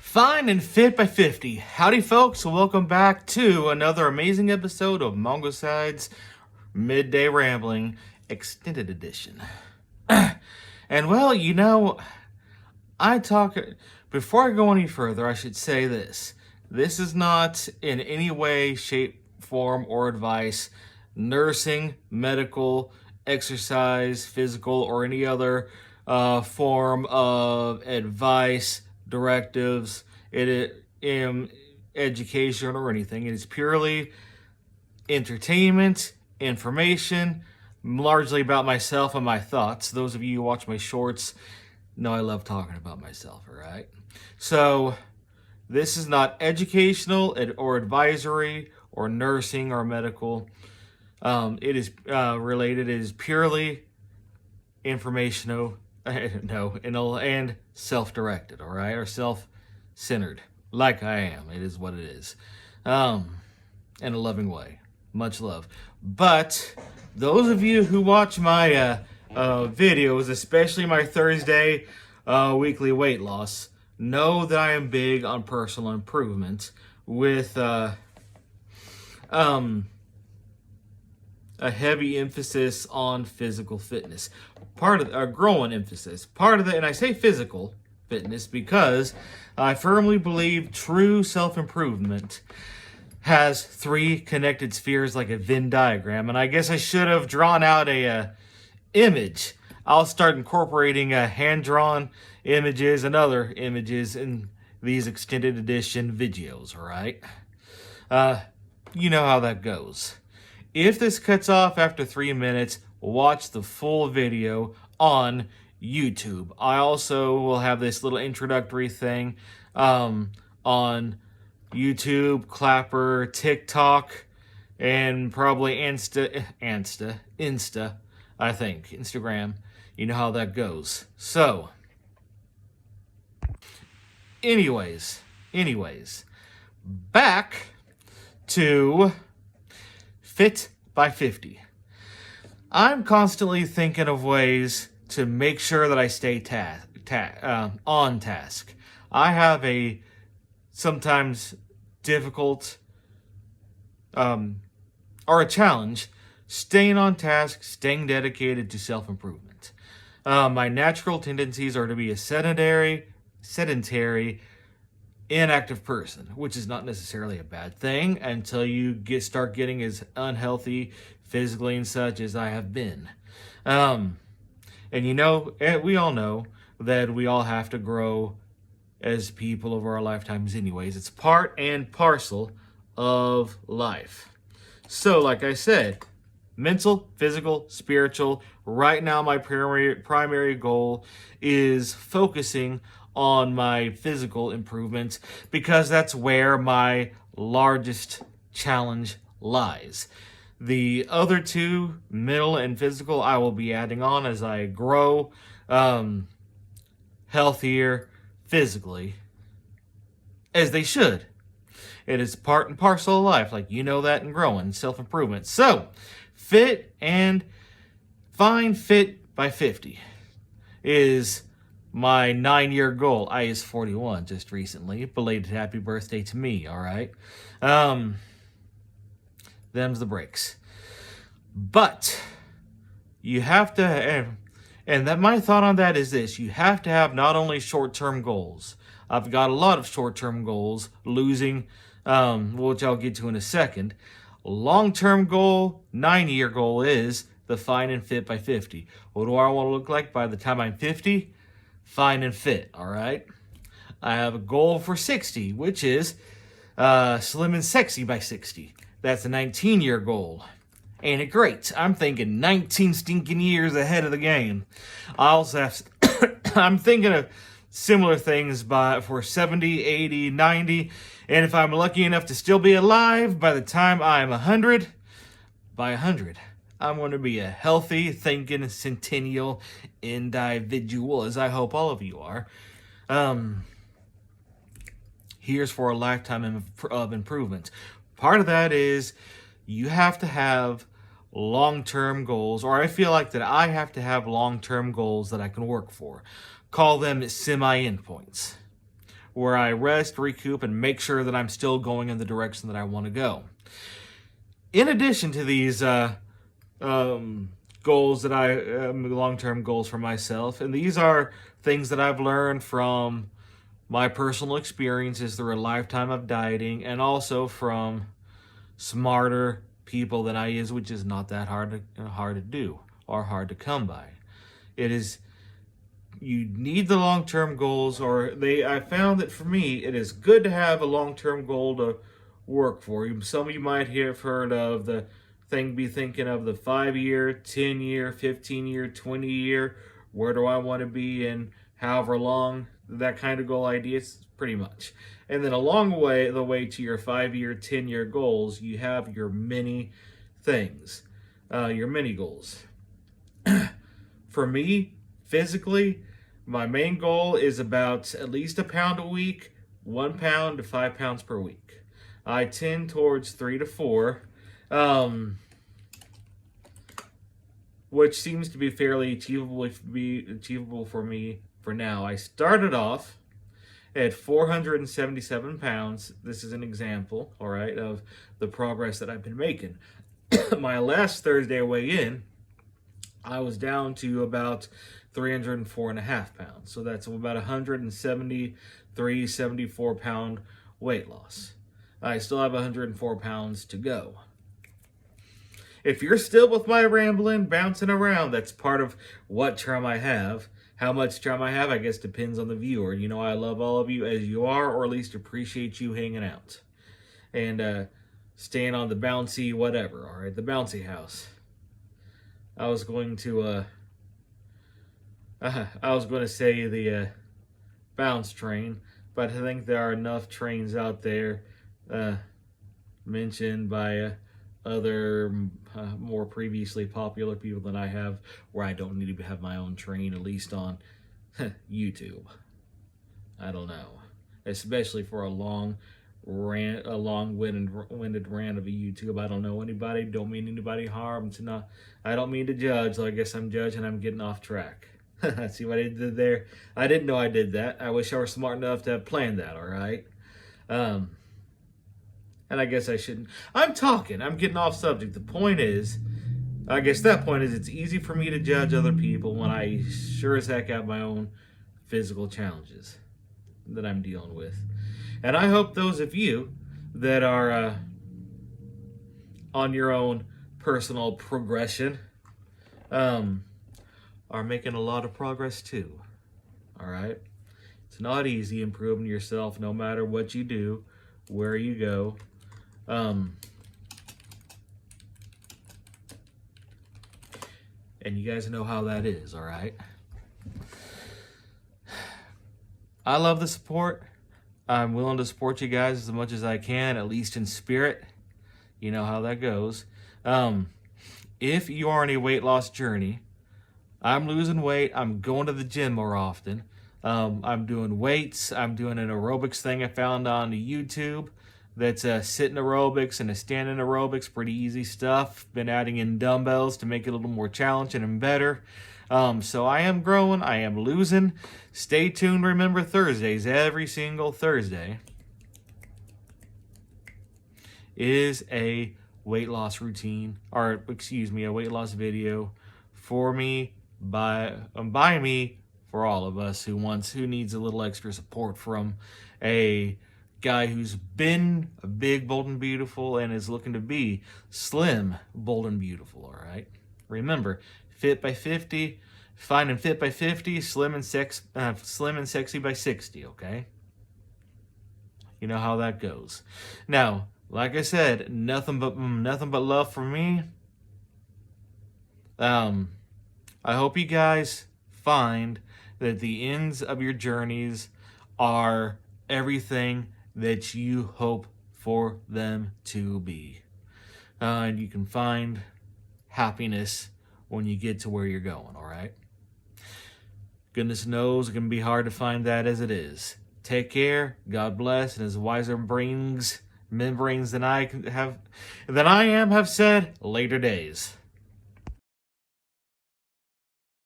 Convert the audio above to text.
Fine and fit by 50. Howdy, folks. Welcome back to another amazing episode of Mongoside's Midday Rambling Extended Edition. And well, before I go any further, I should say this. This is not in any way, shape, form, or advice nursing, medical, exercise, physical, or any other form of advice, directives, education, or anything. It is purely entertainment, information, largely about myself and my thoughts. Those of you who watch my shorts know I love talking about myself, all right? So, this is not educational or advisory or nursing or medical. It is related. It is purely informational, and self-directed, all right, or self-centered, like I am. It is what it is, in a loving way. Much love. But those of you who watch my videos, especially my Thursday weekly weight loss, know that I am big on personal improvement with a heavy emphasis on physical fitness. Part of a growing emphasis. Part of it, and I say physical fitness because I firmly believe true self-improvement has three connected spheres like a Venn diagram. And I guess I should have drawn out a image. I'll start incorporating hand-drawn images and other images in these extended edition videos, all right? You know how that goes. If this cuts off after 3 minutes, watch the full video on YouTube. I also will have this little introductory thing on YouTube, Clapper, TikTok, and probably Insta, I think, Instagram. You know how that goes. So, anyways, back to Fit by 50. I'm constantly thinking of ways to make sure that I stay on task. I have a sometimes difficult or a challenge staying on task, staying dedicated to self-improvement. My natural tendencies are to be a sedentary, inactive person, which is not necessarily a bad thing until you start getting as unhealthy physically and such as I have been. And we all know that we all have to grow as people over our lifetimes anyways. It's part and parcel of life. So, like I said, mental, physical, spiritual. Right now, my primary goal is focusing on my physical improvements because that's where my largest challenge lies. The other two, mental and physical, I will be adding on as I grow healthier physically, as they should. It is part and parcel of life, like you know that in growing, self-improvement. So, fit by 50 is my 9-year goal. I is 41 just recently. Belated happy birthday to me, all right? Them's the breaks. But you have to, and that my thought on that is this: you have to have not only short-term goals. I've got a lot of short-term goals, losing, which I'll get to in a second. Long-term goal, 9-year goal is the fine and fit by 50. What do I want to look like by the time I'm 50? Fine and fit, all right? I have a goal for 60, which is slim and sexy by 60. That's a 19-year goal. Ain't it great? I'm thinking 19 stinking years ahead of the game. I also have, I'm thinking of similar things for 70, 80, 90, and if I'm lucky enough to still be alive by the time I'm 100, by 100, I'm going to be a healthy, thinking, centennial individual, as I hope all of you are. Here's for a lifetime of improvement. Part of that is you have to have long-term goals, or I feel like that I have to have long-term goals that I can work for. Call them semi-endpoints. where I rest, recoup, and make sure that I'm still going in the direction that I want to go. In addition to these goals that long-term goals for myself, and these are things that I've learned from my personal experiences through a lifetime of dieting, and also from smarter people than I is, which is not that hard to do or hard to come by. It is, you need the long-term goals, I found that for me, it is good to have a long-term goal to work for. Some of you might have heard of the thinking of the 5-year, 10-year, 15-year, 20-year, where do I want to be in however long, that kind of goal ideas, pretty much. And then along the way to your 5-year, 10-year goals, you have your mini things, your mini goals. For me, physically, my main goal is about at least a pound a week, 1 pound to 5 pounds per week. I tend towards 3 to 4, which seems to be fairly achievable for me for now. I started off at 477 pounds. This is an example, all right, of the progress that I've been making. My last Thursday weigh-in, I was down to about 304.5 pounds. So that's about 173, 74 pound weight loss. I still have 104 pounds to go. If you're still with my rambling, bouncing around, that's part of what charm I have. How much charm I have, I guess, depends on the viewer. You know, I love all of you as you are, or at least appreciate you hanging out. And staying on the bouncy whatever, all right? The bouncy house. I was going to say the bounce train, but I think there are enough trains out there mentioned by other more previously popular people than I have, where I don't need to have my own train, at least on YouTube. I don't know, especially for a long-winded rant of a YouTube. I don't know anybody, don't mean anybody harm. I don't mean to judge, so I guess I'm judging. I'm getting off track. See what I did there? I didn't know I did that. I wish I were smart enough to have planned that, all right? And I guess I shouldn't. I'm getting off subject. The point is, I guess that point is, it's easy for me to judge other people when I sure as heck have my own physical challenges that I'm dealing with. And I hope those of you that are on your own personal progression are making a lot of progress too. All right? It's not easy improving yourself no matter what you do, where you go. And you guys know how that is, all right? I love the support. I'm willing to support you guys as much as I can, at least in spirit. You know how that goes. If you are on a weight loss journey, I'm losing weight. I'm going to the gym more often. I'm doing weights. I'm doing an aerobics thing I found on YouTube. That's sitting aerobics and a standing aerobics. Pretty easy stuff. Been adding in dumbbells to make it a little more challenging and better. So I am growing. I am losing. Stay tuned. Remember, Thursdays, every single Thursday, is a weight loss routine, or excuse me, a weight loss video for me, by me, for all of us who needs a little extra support from a guy who's been a big, bold, and beautiful and is looking to be slim, bold, and beautiful, all right? Remember, fit by 50, fine and fit by 50, slim and sexy by 60, okay? You know how that goes. Now, like I said, nothing but love from me. I hope you guys find that the ends of your journeys are everything that you hope for them to be. And you can find happiness when you get to where you're going, all right? Goodness knows it can be hard to find that as it is. Take care, God bless, and as wiser brains than I am have said, later days.